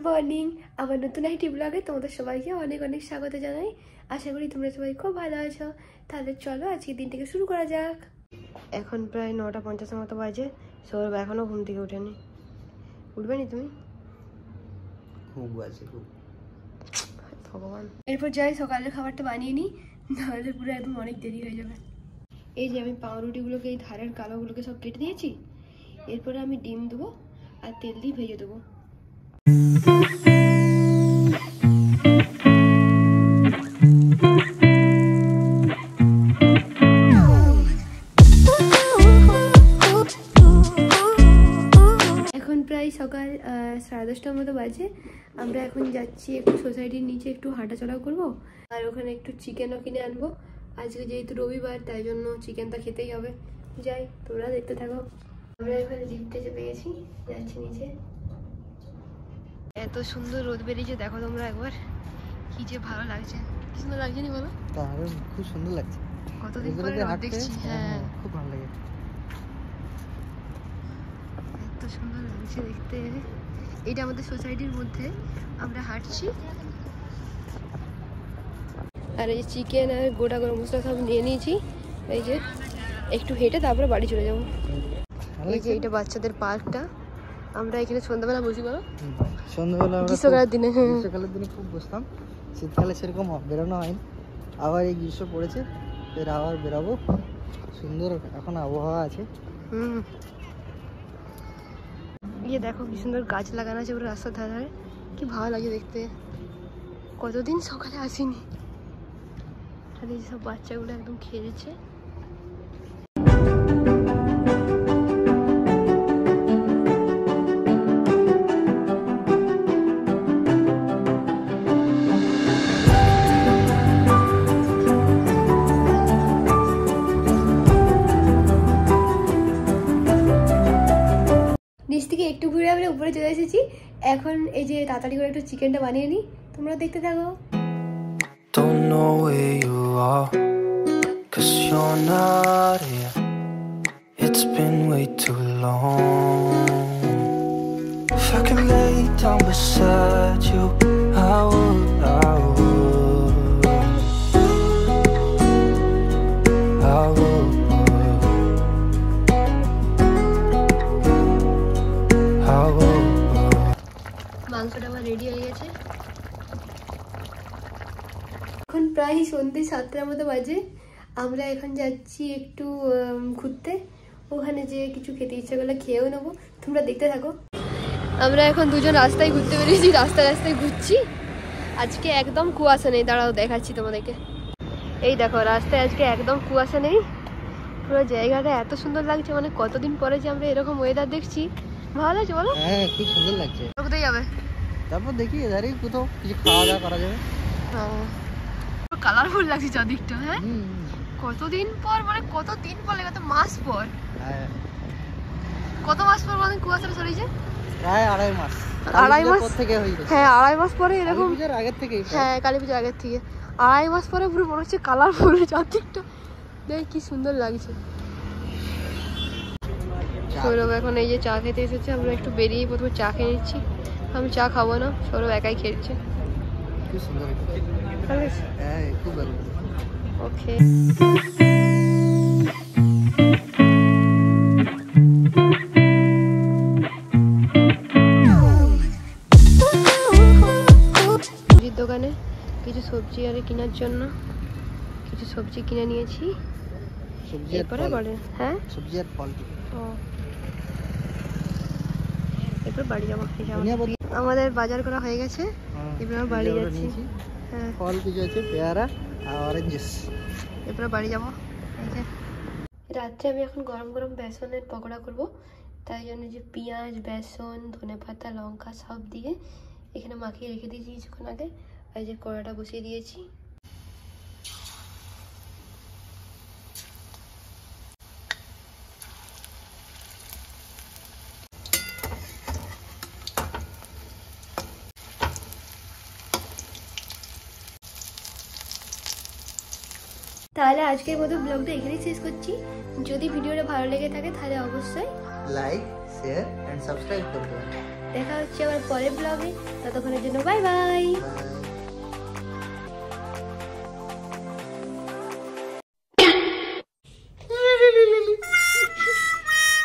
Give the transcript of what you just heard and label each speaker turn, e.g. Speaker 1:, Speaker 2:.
Speaker 1: Morning, আমার নতুন একটি ব্লগে তোমাদের সবাইকে অনেক অনেক স্বাগত জানাই। আশা করি তোমরা সবাই খুব ভালো আছো। তাহলে চলো আজকে দিনটাকে শুরু করা যাক। এখন প্রায় 9:50 মতো বাজে। সৌরভ এখনো ঘুম থেকে ওঠেনি। উঠবে নি তুমি?
Speaker 2: খুব বাজে, খুব
Speaker 1: ভগবান। এরপর যাই সকালের খাবারটা বানিয়ে নিই, নাহলে পুরো একদম অনেক দেরি হয়ে যাবে। এই যে আমি পাউরুটিগুলোকে এই ধারের কালোগুলোকে সব কেটে দিয়েছি। এরপরে আমি ডিম দেবো আর তেল দিয়ে ভেজে দেবো। এখন প্রায় সকাল 10:30 মতো বাজে। আমরা এখন যাচ্ছি একটু সোসাইটির নিচে একটু হাঁটাচলা করব, আর ওখানে একটু চিকেনও কিনে আনবো। আজকে যেহেতু রবিবার, তাই জন্য চিকেনটা খেতেই হবে। যাই, তোমরা দেখতে থাকো। আমরা এখানে জিপতে চেপে গেছি, যাচ্ছি নিচে। এত সুন্দর রোদ বেরিয়েছে, দেখো তোমরা একবার, কি যে ভালো লাগছে। কি সুন্দর লাগছে নি বলো?
Speaker 2: খুব সুন্দর লাগছে।
Speaker 1: কতদিন পরে রোদ দেখছি। হ্যাঁ,
Speaker 2: খুব ভালো লাগে।
Speaker 1: এত সুন্দর লাগছে দেখতে। এটা আমাদের সোসাইটির মধ্যে আমরা হাঁটছি, আর এই চিকেন আর গোটা গরম মশলা সব নিয়ে নিয়েছি। এই যে একটু হেঁটে তারপরে বাড়ি চলে যাবো। এই যে এটা বাচ্চাদের পার্কটা। আমরা এখানে সন্ধ্যাবেলা বসি, বলো?
Speaker 2: সন্ধ্যাবেলা
Speaker 1: গ্রীষ্মকালের দিনে,
Speaker 2: গ্রীষ্মকালের দিনে খুব বসতাম। শীতকালে সেরকম বেরোনো হয়নি। আবার এই গ্রীষ্ম পড়েছে, এর আবার বেরোবো। সুন্দর এখন আবহাওয়া আছে।
Speaker 1: ইয়ে দেখো কি সুন্দর গাছ লাগানো আছে পুরো রাস্তার ধারে, কি ভালো লাগে দেখতে। কতদিন সকালে আসিনি। আর এই সব বাচ্চাগুলো একদম খেলছে। নিচ থেকে একটু ঘুরে আমরা উপরে চলে এসেছি। এখন এই যে তাড়াতাড়ি করে একটু চিকেনটা বানিয়ে নিই, তোমরা দেখতে থাকো।
Speaker 3: Don't know where you are, 'cause you're not here. It's been way too long. If I could lay down beside you, I would, I would, I would, I would.
Speaker 1: মাংসটা আমার রেডি হয়ে গেছে। এখন প্রায় সন্ধ্যে 7টার মতো বাজে। আমরা এখন যাচ্ছি একটু ঘুরতে। ওখানে যে কিছু খেতে ইচ্ছা করলে খেয়েও নেবো, তোমরা দেখতে থাকো। আমরা এখন দুজন রাস্তায় ঘুরতে বেরিয়েছি, রাস্তায় রাস্তায় ঘুরছি। আজকে একদম কুয়াশা নেই, দাঁড়াও দেখাচ্ছি তোমাদেরকে। এই দেখো, রাস্তায় আজকে একদম কুয়াশা নেই। পুরো জায়গাটা এত সুন্দর লাগছে, মানে কতদিন পরে যে আমরা এরকম ওয়েদার দেখছি। ভালো লাগছে বলো?
Speaker 2: হ্যাঁ, খুব সুন্দর লাগছে।
Speaker 1: কোথায় যাবে?
Speaker 2: তারপর দেখি এধারেই কোথাও কিছু খাওয়া দাওয়া করা যাবে।
Speaker 1: কালারফুল লাগছে চারদিকটা। হ্যাঁ, কতদিন পর, মানে কতদিন পর, কত মাস পর, কত মাস পর মানে কুয়াশাটা সরিয়েছে।
Speaker 2: প্রায় 2.5 মাস।
Speaker 1: 2.5 মাস
Speaker 2: থেকে হয়ে গেছে।
Speaker 1: হ্যাঁ, 2.5 মাস পরে এরকম।
Speaker 2: পূজার আগের থেকেই।
Speaker 1: হ্যাঁ, কালী পূজার আগের থেকে 2.5 মাস পরে পুরো মনে হচ্ছে কালারফুল চারদিকটা। দেখ কি সুন্দর লাগছে। সৌরভ এখন এই যে চা খেতে এসেছে। আমরা একটু বেরিয়ে প্রথমে চা খেয়ে নিচ্ছি। আমি চা খাবো না, সৌরভ একাই খেয়েছে।
Speaker 2: খুব সুন্দর। হ্যাঁ, খুব ভালো।
Speaker 1: ওকে। সবজির দোকানে কিছু সবজি আর কেনার জন্য কিছু সবজি কিনে নিয়েছি। এরপরে বলে হ্যাঁ,
Speaker 2: সবজি আর ফল।
Speaker 1: এরপর বাড়ি যাবো। আমাদের বাজার করা হয়ে গেছে, এবার আমরা বাড়ি যাচ্ছি। হ্যাঁ,
Speaker 2: ফল কিছু আছে, পেয়ারা আর অরেঞ্জেস।
Speaker 1: এরপর বাড়ি যাবো। রাত্রে আমি এখন গরম গরম বেসনের পকোড়া করব। তাই জন্য যে পেঁয়াজ, বেসন, ধনেপাতা, লঙ্কা সব দিয়ে এখানে মাখিয়ে রেখে দিয়েছি কিছুক্ষণ আগে। আর যে কড়াটা বসিয়ে দিয়েছি। তাহলে আজকের মতো ব্লগটা এখানেই শেষ করছি। যদি ভিডিওটা ভালো লেগে থাকে তাহলে অবশ্যই
Speaker 2: লাইক, শেয়ার এন্ড সাবস্ক্রাইব করবেন।
Speaker 1: দেখা হচ্ছে আবার পরের ব্লগে, ততক্ষণের জন্য বাই বাই।